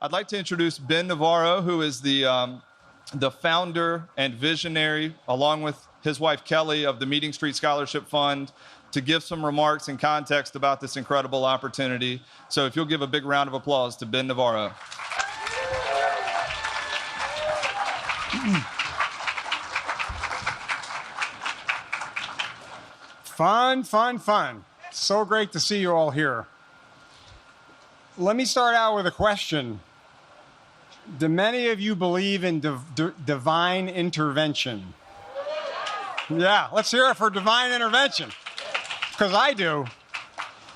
I'd like to introduce Ben Navarro, who is the founder and visionary, along with his wife Kelly, of the Meeting Street Scholarship Fund, to give some remarks and context about this incredible opportunity. So if you'll give a big round of applause to Ben Navarro. Fun, fun, fun. So great to see you all here. Let me start out with a question. Do many of you believe in divine intervention? Yeah, let's hear it for divine intervention, because I do.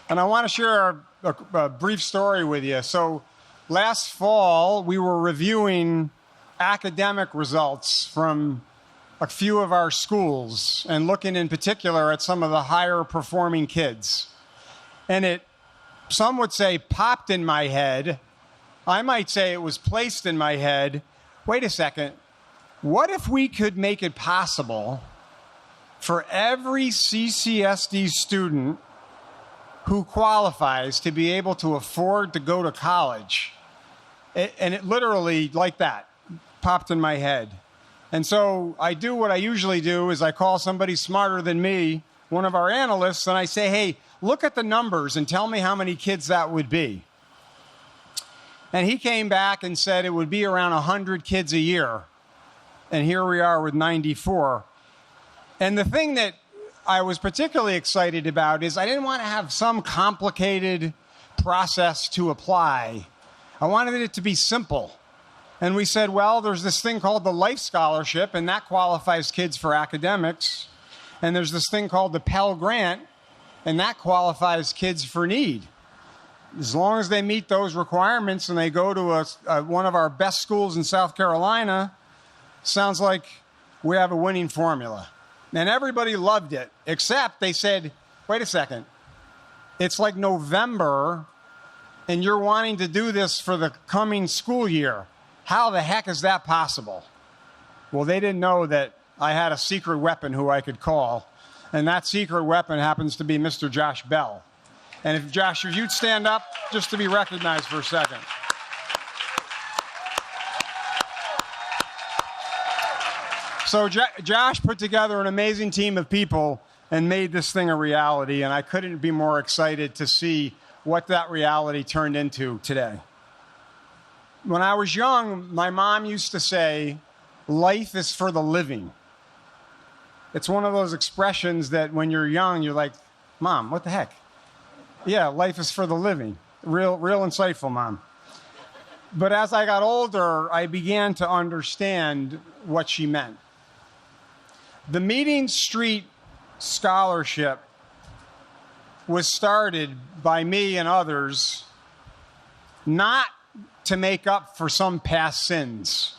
And I want to share a brief story with you. So last fall, we were reviewing academic results from a few of our schools and looking in particular at some of the higher performing kids. And it, some would say, popped in my head. I might say it was placed in my head. Wait a second. What if we could make it possible for every CCSD student who qualifies to be able to afford to go to college? And it literally, like that, popped in my head. And so I do what I usually do is I call somebody smarter than me, one of our analysts, and I say, hey, look at the numbers and tell me how many kids that would be. And he came back and said it would be around 100 kids a year. And here we are with 94. And the thing that I was particularly excited about is I didn't want to have some complicated process to apply. I wanted it to be simple. And we said, well, there's this thing called the Life Scholarship, and that qualifies kids for academics. And there's this thing called the Pell Grant, and that qualifies kids for need. As long as they meet those requirements and they go to one of our best schools in South Carolina, sounds like we have a winning formula. And everybody loved it, except they said, wait a second, it's like November, and you're wanting to do this for the coming school year. How the heck is that possible? Well, they didn't know that I had a secret weapon who I could call, and that secret weapon happens to be Mr. Josh Bell. And if Josh, if you'd stand up just to be recognized for a second. So Josh put together an amazing team of people and made this thing a reality, and I couldn't be more excited to see what that reality turned into today. When I was young, my mom used to say, life is for the living. It's one of those expressions that when you're young, you're like, Mom, what the heck? Yeah, life is for the living. Real insightful, Mom. But as I got older, I began to understand what she meant. The Meeting Street Scholarship was started by me and others not to make up for some past sins,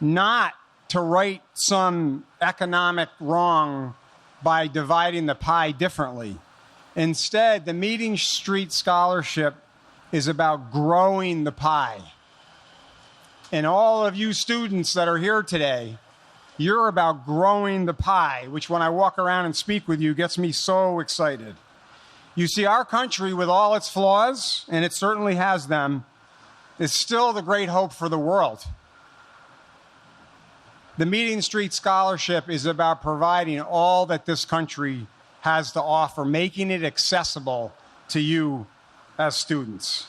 not to right some economic wrong by dividing the pie differently. Instead, the Meeting Street Scholarship is about growing the pie. And all of you students that are here today, you're about growing the pie, which when I walk around and speak with you gets me so excited. You see, our country, with all its flaws, and it certainly has them, is still the great hope for the world. The Meeting Street Scholarship is about providing all that this country has to offer, making it accessible to you as students.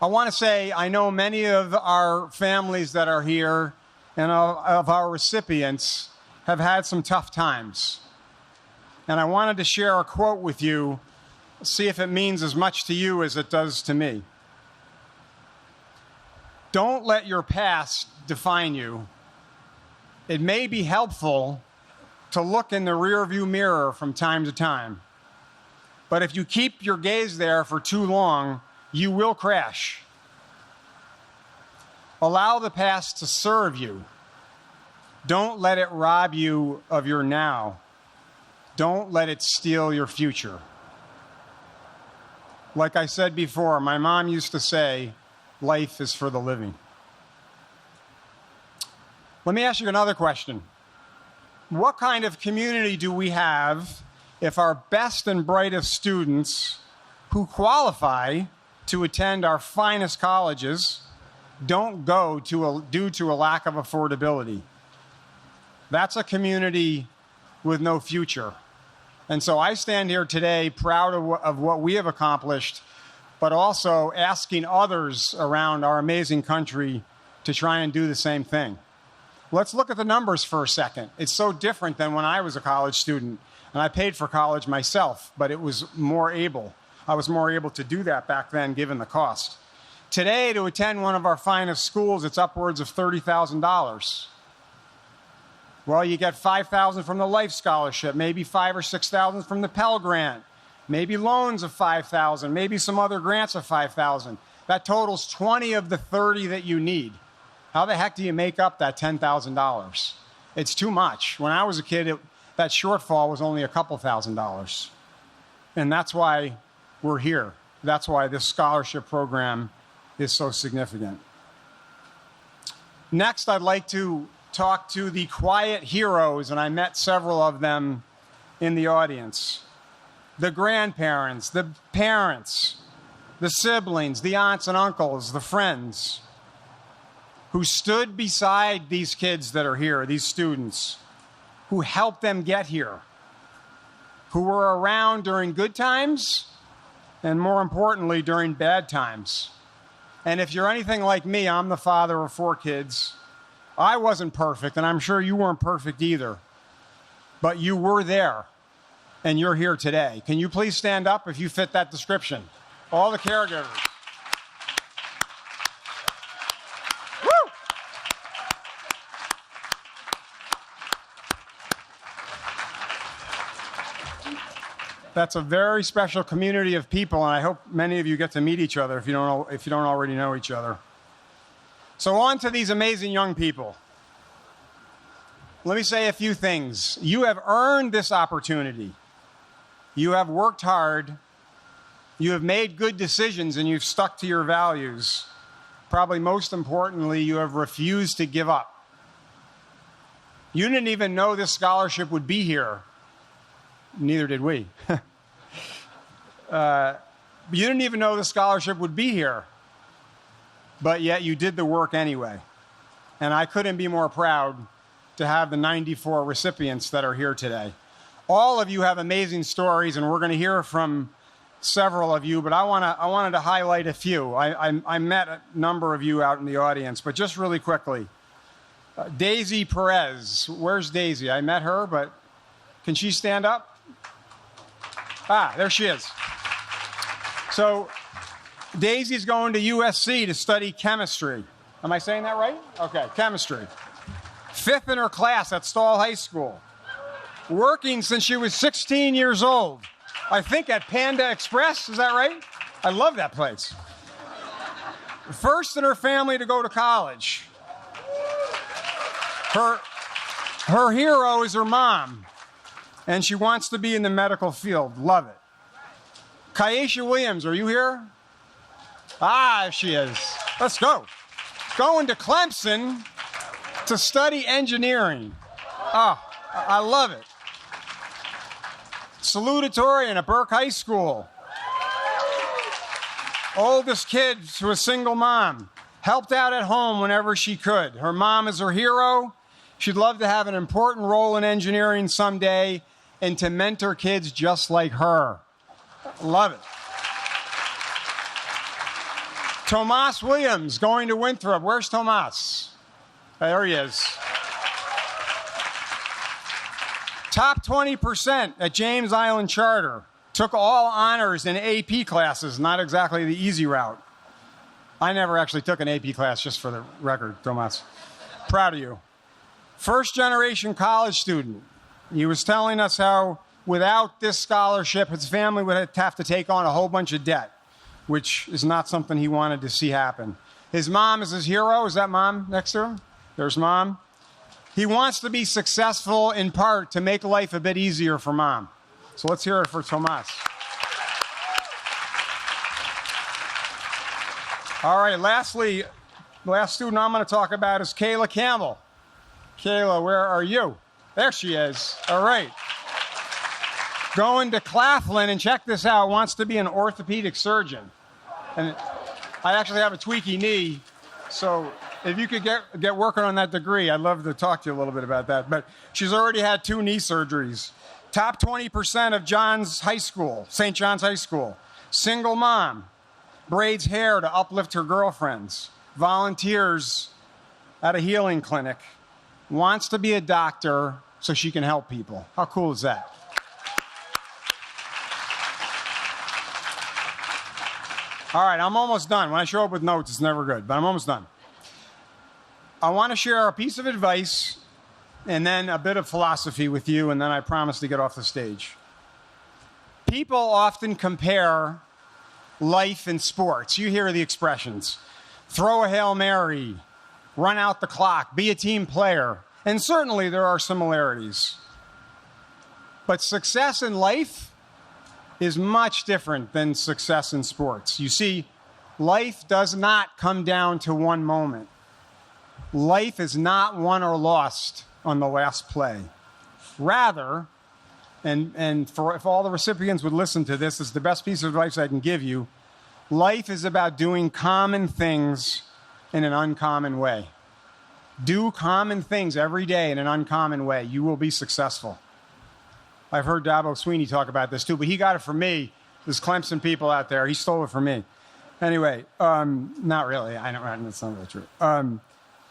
I want to say I know many of our families that are here and of our recipients have had some tough times. And I wanted to share a quote with you, see if it means as much to you as it does to me. Don't let your past define you. It may be helpful to look in the rearview mirror from time to time. But if you keep your gaze there for too long, you will crash. Allow the past to serve you. Don't let it rob you of your now. Don't let it steal your future. Like I said before, my mom used to say, life is for the living. Let me ask you another question. What kind of community do we have if our best and brightest students who qualify to attend our finest colleges don't go due to a lack of affordability. That's a community with no future. And so I stand here today proud of what we have accomplished, but also asking others around our amazing country to try and do the same thing. Let's look at the numbers for a second. It's so different than when I was a college student, and I paid for college myself, but I was more able to do that back then given the cost. Today, to attend one of our finest schools, it's upwards of $30,000. Well, you get $5,000 from the Life Scholarship, maybe $5,000 or $6,000 from the Pell Grant, maybe loans of $5,000, maybe some other grants of $5,000. That totals 20 of the 30 that you need. How the heck do you make up that $10,000? It's too much. When I was a kid, that shortfall was only a couple $1,000s. And that's why we're here. That's why this scholarship program is so significant. Next, I'd like to talk to the quiet heroes, and I met several of them in the audience. The grandparents, the parents, the siblings, the aunts and uncles, the friends who stood beside these kids that are here, these students, who helped them get here, who were around during good times, and more importantly, during bad times. And if you're anything like me, I'm the father of 4 kids. I wasn't perfect, and I'm sure you weren't perfect either. But you were there, and you're here today. Can you please stand up if you fit that description? All the caregivers. Woo! That's a very special community of people, and I hope many of you get to meet each other if you don't already know each other. So on to these amazing young people. Let me say a few things. You have earned this opportunity. You have worked hard. You have made good decisions, and you've stuck to your values. Probably most importantly, you have refused to give up. You didn't even know this scholarship would be here. Neither did we. You didn't even know the scholarship would be here. But yet you did the work anyway. And I couldn't be more proud to have the 94 recipients that are here today. All of you have amazing stories, and we're going to hear from several of you, but I wanted to highlight a few. I met a number of you out in the audience, but just really quickly. Daisy Perez. Where's Daisy? I met her, but can she stand up? Ah, there she is. So Daisy's going to USC to study chemistry. Am I saying that right? Okay, chemistry. 5th in her class at Stall High School. Working since she was 16 years old. I think at Panda Express, is that right? I love that place. First in her family to go to college. Her hero is her mom, and she wants to be in the medical field. Love it. Kaisha Williams, are you here? Ah, she is. Let's go. Going to Clemson to study engineering. Oh, I love it. Salutatorian at Burke High School. Oldest kid to a single mom. Helped out at home whenever she could. Her mom is her hero. She'd love to have an important role in engineering someday and to mentor kids just like her. Love it. Tomas Williams going to Winthrop. Where's Tomas? There he is. Top 20% at James Island Charter. Took all honors in AP classes, not exactly the easy route. I never actually took an AP class, just for the record, Tomas. Proud of you. First generation college student. He was telling us how without this scholarship, his family would have to take on a whole bunch of debt, which is not something he wanted to see happen. His mom is his hero. Is that mom next to him? There's mom. He wants to be successful in part to make life a bit easier for mom. So let's hear it for Tomas. All right, lastly, the last student I'm going to talk about is Kayla Campbell. Kayla, where are you? There she is. All right. Going to Claflin, and check this out, wants to be an orthopedic surgeon. And I actually have a tweaky knee, so if you could get working on that degree, I'd love to talk to you a little bit about that. But she's already had 2 knee surgeries. Top 20% of John's High School, St. John's High School. Single mom, braids hair to uplift her girlfriends, volunteers at a healing clinic, wants to be a doctor so she can help people. How cool is that? All right, I'm almost done. When I show up with notes, it's never good, but I'm almost done. I want to share a piece of advice and then a bit of philosophy with you, and then I promise to get off the stage. People often compare life and sports. You hear the expressions: throw a Hail Mary, run out the clock, be a team player. And certainly there are similarities. But success in life is much different than success in sports. You see, life does not come down to one moment. Life is not won or lost on the last play. Rather, if all the recipients would listen to this, it's the best piece of advice I can give you. Life is about doing common things in an uncommon way. Do common things every day in an uncommon way. You will be successful. I've heard Dabo Sweeney talk about this too, but he got it from me. There's Clemson people out there. He stole it from me. Anyway, not really. I don't. That's not really true.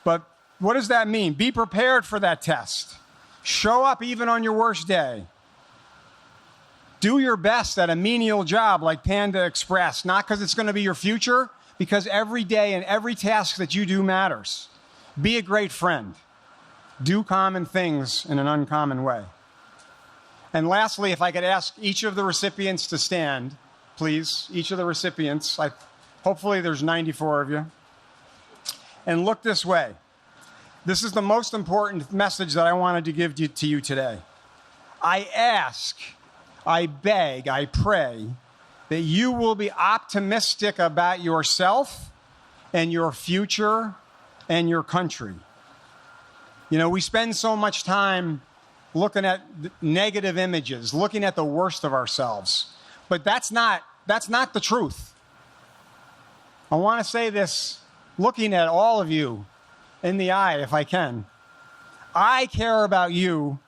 But what does that mean? Be prepared for that test. Show up even on your worst day. Do your best at a menial job like Panda Express, not because it's going to be your future, because every day and every task that you do matters. Be a great friend. Do common things in an uncommon way. And lastly, if I could ask each of the recipients to stand, please, each of the recipients. Hopefully there's 94 of you. And look this way. This is the most important message that I wanted to give to you today. I ask, I beg, I pray that you will be optimistic about yourself and your future and your country. You know, we spend so much time looking at negative images, looking at the worst of ourselves. But that's not the truth. I want to say this, looking at all of you in the eye, if I can. I care about you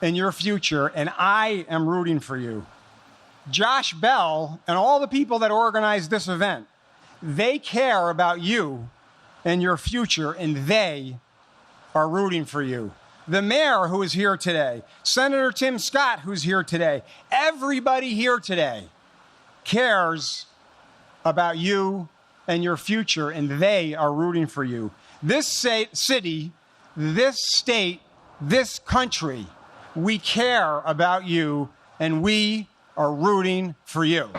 and your future, and I am rooting for you. Josh Bell and all the people that organized this event, they care about you and your future, and they are rooting for you. The mayor who is here today, Senator Tim Scott who's here today, everybody here today cares about you and your future, and they are rooting for you. This city, this state, this country, we care about you, and we are rooting for you.